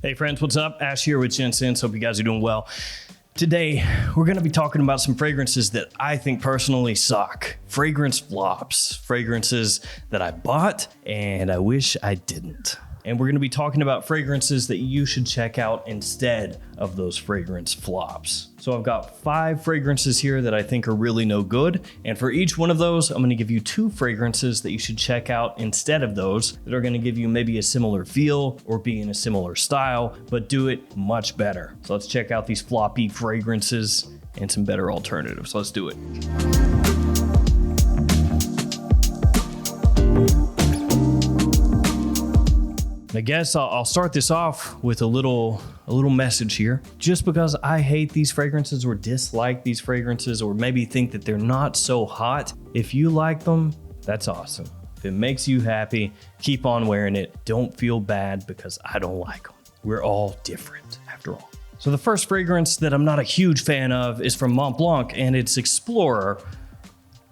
Hey friends, what's up? Ash here with Gents. Hope you guys are doing well. Today, we're gonna be talking about some fragrances that I think personally suck. Fragrance flops. Fragrances that I bought and I wish I didn't. And we're gonna be talking about fragrances that you should check out instead of those fragrance flops. So I've got 5 fragrances here that I think are really no good. And for each one of those, I'm gonna give you 2 fragrances that you should check out instead of those that are gonna give you maybe a similar feel or be in a similar style, but do it much better. So let's check out these floppy fragrances and some better alternatives. Let's do it. I guess I'll start this off with a little message here. Just because I hate these fragrances or dislike these fragrances or maybe think that they're not so hot, if you like them, that's awesome. If it makes you happy, keep on wearing it. Don't feel bad because I don't like them. We're all different after all. So the first fragrance that I'm not a huge fan of is from Mont Blanc, and it's Explorer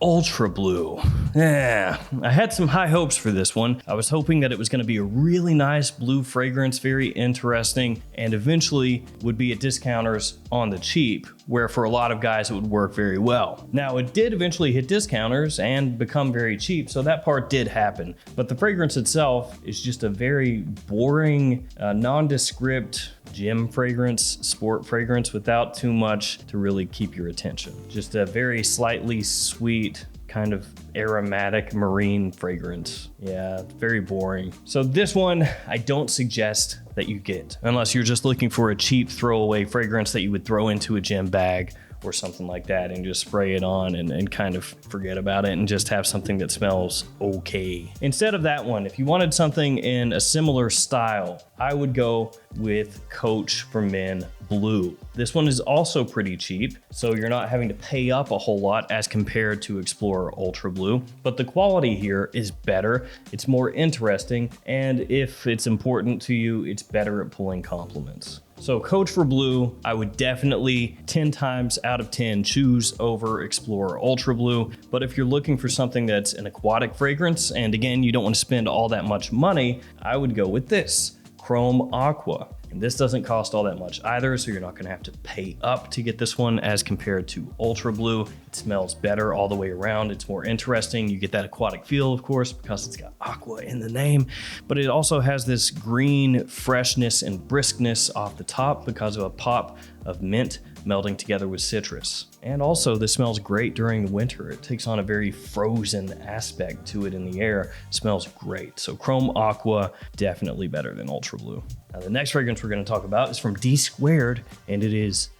Ultra Blue. Yeah, I had some high hopes for this one. I was hoping that it was going to be a really nice blue fragrance, very interesting, and eventually would be at discounters on the cheap, where for a lot of guys it would work very well. Now, it did eventually hit discounters and become very cheap, so that part did happen. But the fragrance itself is just a very boring, nondescript gym fragrance, sport fragrance without too much to really keep your attention. Just a very slightly sweet, kind of aromatic marine fragrance. Yeah, very boring. So this one, I don't suggest that you get unless you're just looking for a cheap throwaway fragrance that you would throw into a gym bag or something like that and just spray it on and kind of forget about it and just have something that smells okay. Instead of that one, if you wanted something in a similar style, I would go with Coach for Men Blue. This one is also pretty cheap, so you're not having to pay up a whole lot as compared to Explorer Ultra Blue, but the quality here is better, it's more interesting, and if it's important to you, it's better at pulling compliments. So Coach for Blue, I would definitely 10 times out of 10 choose over Explorer Ultra Blue. But if you're looking for something that's an aquatic fragrance, and again, you don't want to spend all that much money, I would go with this, Chrome Aqua. And this doesn't cost all that much either, so you're not gonna have to pay up to get this one as compared to Ultra Blue. It smells better all the way around. It's more interesting. You get that aquatic feel, of course, because it's got aqua in the name, but it also has this green freshness and briskness off the top because of a pop of mint melding together with citrus. And also this smells great during the winter. It takes on a very frozen aspect to it in the air. It smells great. So Chrome Aqua, definitely better than Ultra Blue. Now the next fragrance we're gonna talk about is from Dsquared, and it is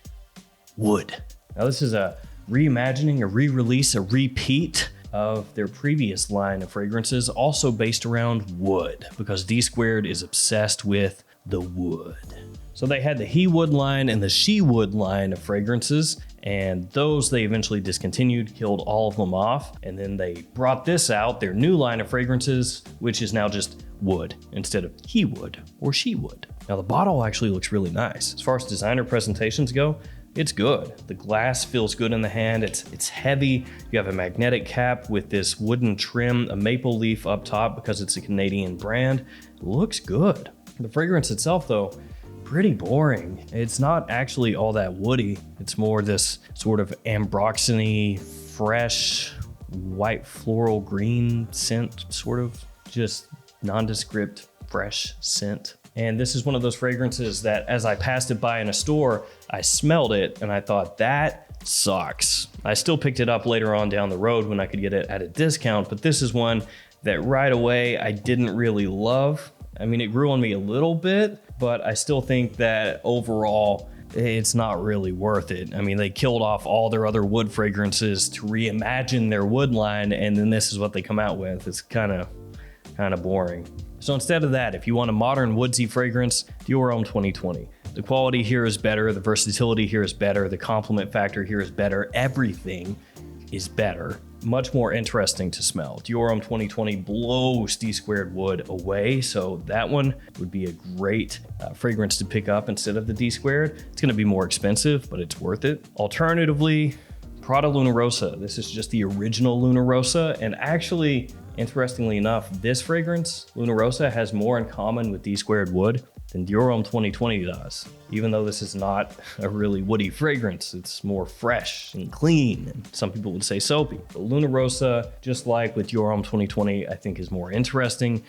Wood. Now this is a reimagining, a re-release, a repeat of their previous line of fragrances, also based around wood, because Dsquared is obsessed with the wood. So they had the He Wood line and the She Wood line of fragrances, and those they eventually discontinued, killed all of them off, and then they brought this out, their new line of fragrances, which is now just wood instead of He Wood or She Wood. Now the bottle actually looks really nice. As far as designer presentations go, it's good. The glass feels good in the hand. It's heavy. You have a magnetic cap with this wooden trim, a maple leaf up top because it's a Canadian brand. It looks good. The fragrance itself though, pretty boring. It's not actually all that woody. It's more this sort of ambroxany, fresh, white floral green scent, sort of just nondescript, fresh scent. And this is one of those fragrances that as I passed it by in a store, I smelled it and I thought, that sucks. I still picked it up later on down the road when I could get it at a discount, but this is one that right away I didn't really love. I mean, it grew on me a little bit, but I still think that overall, it's not really worth it. I mean, they killed off all their other wood fragrances to reimagine their wood line, and then this is what they come out with. It's kind of boring. So instead of that, if you want a modern woodsy fragrance, Dior Homme 2020. The quality here is better, the versatility here is better, the compliment factor here is better, everything is better. Much more interesting to smell. Dior Homme 2020 blows Dsquared Wood away, so that one would be a great fragrance to pick up instead of the Dsquared. It's gonna be more expensive, but it's worth it. Alternatively, Prada Luna Rosa. This is just the original Luna Rosa, and actually, interestingly enough, this fragrance, Luna Rosa, has more in common with Dsquared Wood than Dior Homme 2020 does. Even though this is not a really woody fragrance, it's more fresh and clean, and some people would say soapy. But Luna Rossa, just like with Dior Homme 2020, I think is more interesting,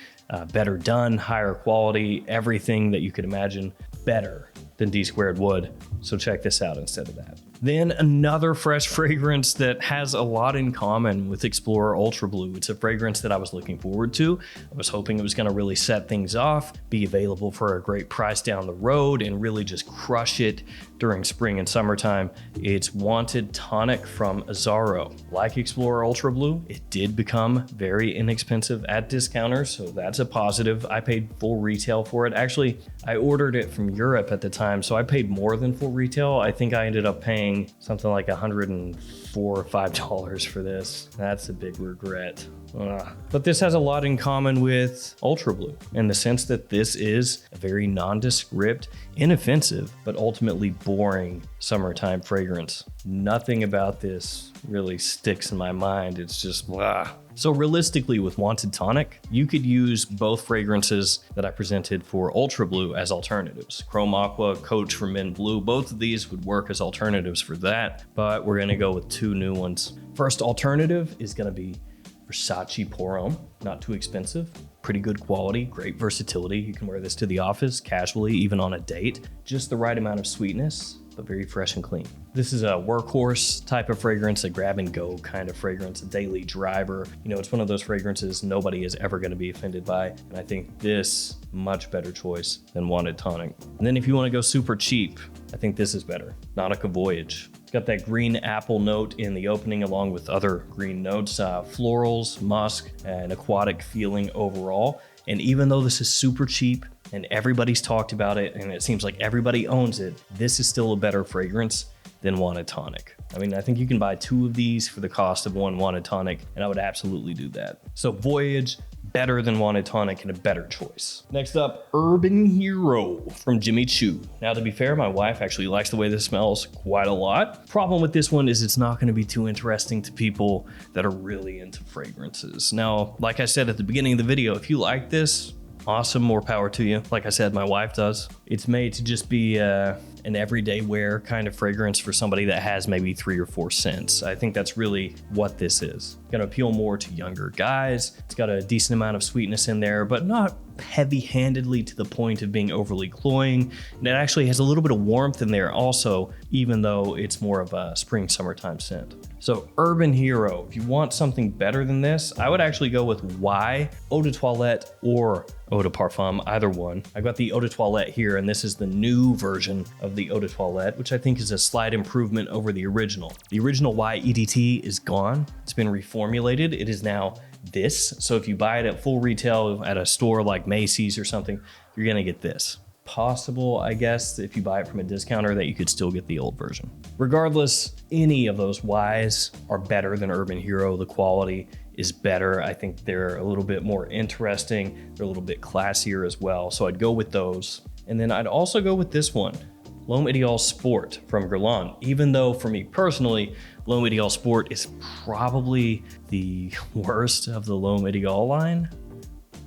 better done, higher quality, everything that you could imagine, better than Dsquared would. So check this out instead of that. Then another fresh fragrance that has a lot in common with Explorer Ultra Blue. It's a fragrance that I was looking forward to. I was hoping it was going to really set things off, be available for a great price down the road, and really just crush it during spring and summertime. It's Wanted Tonic from Azzaro. Like Explorer Ultra Blue, it did become very inexpensive at discounters, so that's a positive. I paid full retail for it. Actually, I ordered it from Europe at the time, so I paid more than full retail. I think I ended up paying something like $104 or $5 for this. That's a big regret. But this has a lot in common with Ultra Blue in the sense that this is a very nondescript, inoffensive, but ultimately boring summertime fragrance. Nothing about this really sticks in my mind. It's just blah. So realistically with Wanted Tonic, you could use both fragrances that I presented for Ultra Blue as alternatives. Chrome Aqua, Coach for Men Blue, both of these would work as alternatives for that, but we're gonna go with two new ones. First alternative is gonna be Versace Pour Homme, not too expensive, pretty good quality, great versatility. You can wear this to the office, casually, even on a date. Just the right amount of sweetness, but very fresh and clean. This is a workhorse type of fragrance, a grab and go kind of fragrance, a daily driver. You know, it's one of those fragrances nobody is ever gonna be offended by. And I think this, much better choice than Wanted Tonic. And then if you wanna go super cheap, I think this is better. Nautica Voyage. It's got that green apple note in the opening along with other green notes, florals, musk, and aquatic feeling overall. And even though this is super cheap and everybody's talked about it and it seems like everybody owns it, this is still a better fragrance than Wanted Tonic. I mean, I think you can buy two of these for the cost of one Wanted Tonic, and I would absolutely do that. So Voyage, better than Wanted Tonic and a better choice. Next up, Urban Hero from Jimmy Choo. Now, to be fair, my wife actually likes the way this smells quite a lot. Problem with this one is it's not gonna be too interesting to people that are really into fragrances. Now, like I said at the beginning of the video, if you like this, awesome, more power to you. Like I said, my wife does. It's made to just be an everyday wear kind of fragrance for somebody that has maybe 3 or 4 scents. I think that's really what this is. Gonna appeal more to younger guys. It's got a decent amount of sweetness in there, but not heavy-handedly to the point of being overly cloying. And it actually has a little bit of warmth in there also, even though it's more of a spring, summertime scent. So Urban Hero, if you want something better than this, I would actually go with Y, Eau de Toilette, or Eau de Parfum, either one. I got the Eau de Toilette here, and this is the new version of the Eau de Toilette, which I think is a slight improvement over the original. The original Y EDT is gone. It's been reformulated. It is now this. So if you buy it at full retail at a store like Macy's or something, you're gonna get this. Possible, I guess, if you buy it from a discounter, that you could still get the old version. Regardless, any of those Ys are better than Urban Hero. The quality is better. I think they're a little bit more interesting. They're a little bit classier as well. So I'd go with those. And then I'd also go with this one, L'Homme Ideal Sport from Guerlain. Even though for me personally, L'Homme Ideal Sport is probably the worst of the L'Homme Ideal line,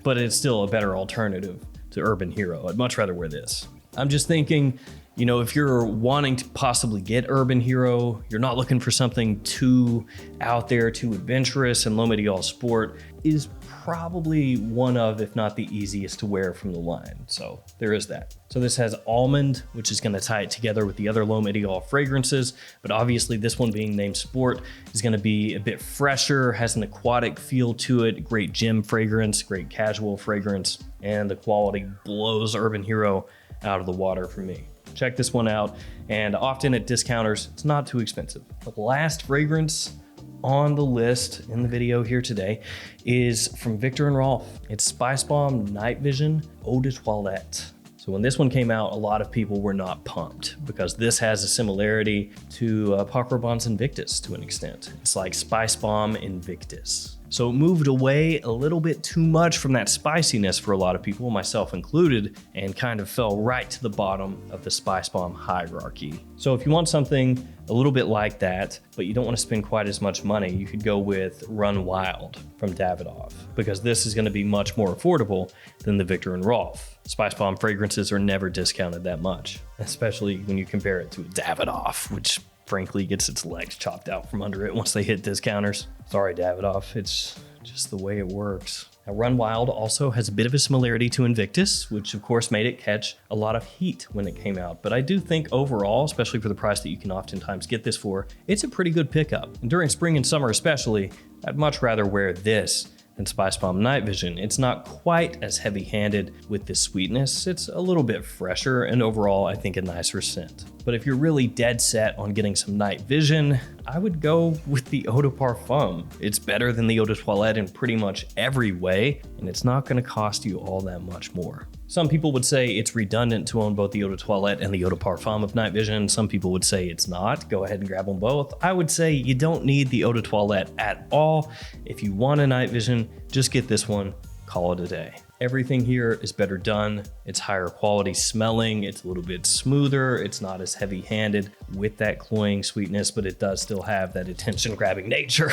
but it's still a better alternative to Urban Hero. I'd much rather wear this. I'm just thinking, you know, if you're wanting to possibly get Urban Hero, you're not looking for something too out there, too adventurous, and L'Homme Ideal Sport is probably one of, if not the easiest to wear from the line. So there is that. So this has almond, which is gonna tie it together with the other L'Homme Ideal fragrances, but obviously this one being named Sport is gonna be a bit fresher, has an aquatic feel to it, great gym fragrance, great casual fragrance, and the quality blows Urban Hero out of the water for me. Check this one out, and often at discounters, it's not too expensive. The last fragrance on the list in the video here today is from Viktor and Rolf. It's Spice Bomb Night Vision Eau de Toilette. So when this one came out, a lot of people were not pumped because this has a similarity to Paco Rabanne's Invictus to an extent. It's like Spice Bomb Invictus. So it moved away a little bit too much from that spiciness for a lot of people, myself included, and kind of fell right to the bottom of the Spice Bomb hierarchy. So if you want something a little bit like that, but you don't want to spend quite as much money, you could go with Run Wild from Davidoff, because this is going to be much more affordable than the Viktor and Rolf. Spice Bomb fragrances are never discounted that much, especially when you compare it to a Davidoff, which frankly gets its legs chopped out from under it once they hit discounters. Sorry, Davidoff, it's just the way it works. Now, Run Wild also has a bit of a similarity to Invictus, which of course made it catch a lot of heat when it came out. But I do think overall, especially for the price that you can oftentimes get this for, it's a pretty good pickup. And during spring and summer especially, I'd much rather wear this than Spice Bomb Night Vision. It's not quite as heavy-handed with this sweetness. It's a little bit fresher and overall I think a nicer scent. But if you're really dead set on getting some night vision, I would go with the Eau de Parfum. It's better than the Eau de Toilette in pretty much every way, and it's not gonna cost you all that much more. Some people would say it's redundant to own both the Eau de Toilette and the Eau de Parfum of night vision. Some people would say it's not. Go ahead and grab them both. I would say you don't need the Eau de Toilette at all. If you want a night vision, just get this one, call it a day. Everything here is better done. It's higher quality smelling. It's a little bit smoother. It's not as heavy-handed with that cloying sweetness, but it does still have that attention-grabbing nature.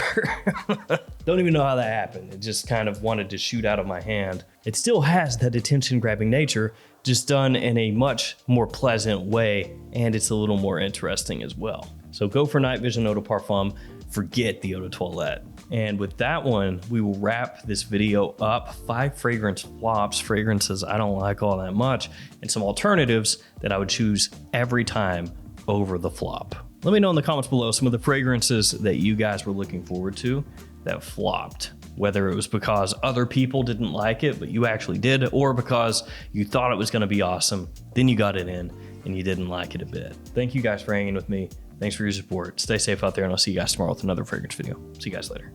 Don't even know how that happened. It just kind of wanted to shoot out of my hand. It still has that attention-grabbing nature, just done in a much more pleasant way, and it's a little more interesting as well. So go for Night Vision Eau de Parfum. Forget the Eau de Toilette. And with that one, we will wrap this video up. 5 fragrance flops, fragrances I don't like all that much, and some alternatives that I would choose every time over the flop. Let me know in the comments below some of the fragrances that you guys were looking forward to that flopped. Whether it was because other people didn't like it, but you actually did, or because you thought it was gonna be awesome, then you got it in and you didn't like it a bit. Thank you guys for hanging with me. Thanks for your support. Stay safe out there, and I'll see you guys tomorrow with another fragrance video. See you guys later.